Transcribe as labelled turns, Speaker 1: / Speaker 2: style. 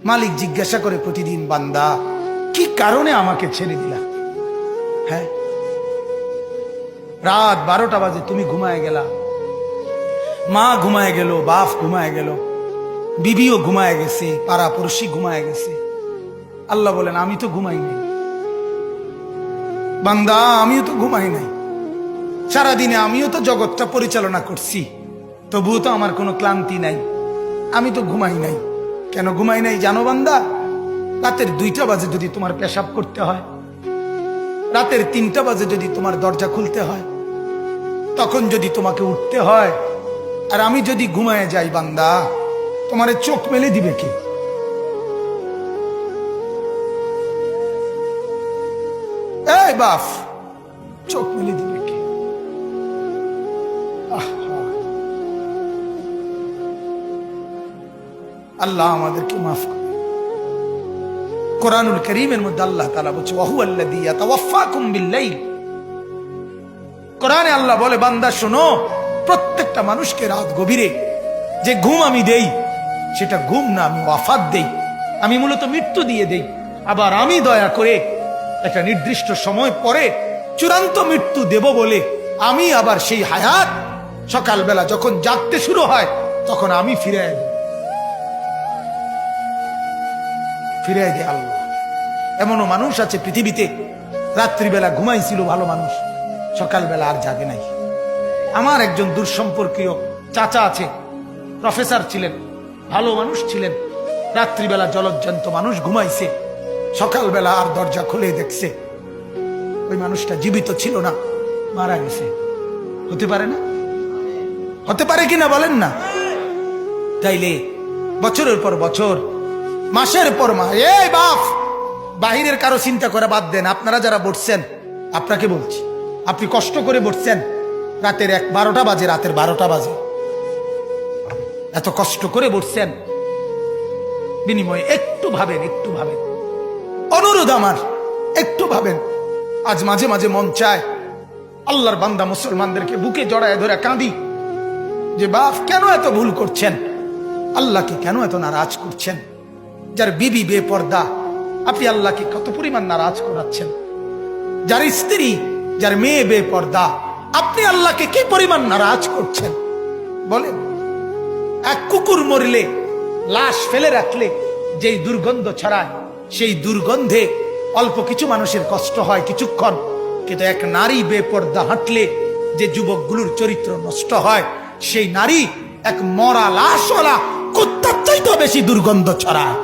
Speaker 1: মালিক জিজ্ঞাসা করে প্রতিদিন, বান্দা কি কারণে আমাকে ছেড়ে দিলা? হ্যাঁ, রাত 12টা বাজে তুমি ঘুমায় গেলা, মা ঘুমায় গেল, বাপ ঘুমায় গেল, বিবিও ঘুমায় গেছে, পাড়া পড়শি ঘুমায় গেছে। আল্লাহ বলেন, আমি তো ঘুমাই নাই বান্দা, আমিও তো ঘুমাই নাই। সারাদিনে আমিও তো জগৎটা পরিচালনা করছি, তবুও তো আমার কোনো ক্লান্তি নাই, আমি তো ঘুমাই নাই। কেন ঘুমাই নাই জানো বান্দা? রাতের 2টা বাজে যদি তোমার পেশাব করতে হয়, রাতের 3টা বাজে যদি তোমার দরজা খুলতে হয়, তখন যদি তোমাকে উঠতে হয়, আর আমি যদি ঘুমায় যাই বান্দা, তোমারে চোখ মেলে দিবে কে? এই বাপ, চোখ মেলে দিবে কে? আল্লাহ আমাদেরকে মাফ করে। কোরআনুল কারীমের মধ্যে আল্লাহ তাআলা বলছে, ওয়া হুয়াল্লাযী ইয়াতাওয়াফফাকুম বিল-লাইল। কোরআনে আল্লাহ বলে, বান্দা শোনো, প্রত্যেকটা মানুষকে রাত গভীরে যে ঘুম আমি দেই, সেটা ঘুম না, আমি ওয়াফাত দেই, আমি মূলত মৃত্যু দিয়ে দেই। আবার আমি দয়া করে একটা নির্দিষ্ট সময় পরে চূড়ান্ত মৃত্যু দেব বলে আমি আবার সেই হায়াত সকালবেলা যখন জাগতে শুরু হয়, তখন আমি ফিরে দেয় আল্লাহ। এমনও মানুষ আছে পৃথিবীতে, রাত্রিবেলা ঘুমাইছিল ভালো মানুষ, সকালবেলা আর জাগে নাই। আমার একজন দূরসম্পর্কীয় চাচা আছে, প্রফেসর ছিলেন, ভালো মানুষ ছিলেন, রাত্রিবেলা জলজ্জান্ত মানুষ ঘুমাইছে, সকালবেলা আর দরজা খুলে দেখছে ওই মানুষটা জীবিত ছিল না, মারা গেছে। হতে পারে না? হতে পারে কিনা বলেন না? তাইলে বছরের পর বছর, মাসের পর মাস, এই বাপ, বাহিরের কারো চিন্তা করে বাদ দেন। আপনারা যারা বসছেন, আপনাকে বলছি, আপনি কষ্ট করে বসছেন, রাতের 12টা বাজে, রাতের 12টা বাজে, এত কষ্ট করে বসছেন, বিনিময়ে একটু ভাবেন, একটু ভাবেন, অনুরোধ আমার, একটু ভাবেন। আজ মাঝে মাঝে মন চায় আল্লাহর বান্দা মুসলমানদেরকে বুকে জড়ায় ধরে কাঁদি যে, বাপ কেন এত ভুল করছেন? আল্লাহকে কেন এত নারাজ করছেন? যার বিবি বেপর্দা, আপনি আল্লাহকে কত পরিমাণ নারাজ করাচ্ছেন। যার স্ত্রী, যার মেয়ে বেপর্দা, আপনি আল্লাহকে কি পরিমাণ নারাজ করছেন বলেন? এক কুকুর মরলে, লাশ ফেলে রাখলে যেই দুর্গন্ধ ছড়ায়, সেই দুর্গন্ধে অল্প কিছু মানুষের কষ্ট হয় কিছুক্ষণ, কিন্তু এক নারী বেপর্দা হাঁটলে যে যুবকগুলোর চরিত্র নষ্ট হয়, সেই নারী এক মরা লাশওয়ালা কুত্তার চাইতেও বেশি দুর্গন্ধ ছড়ায়।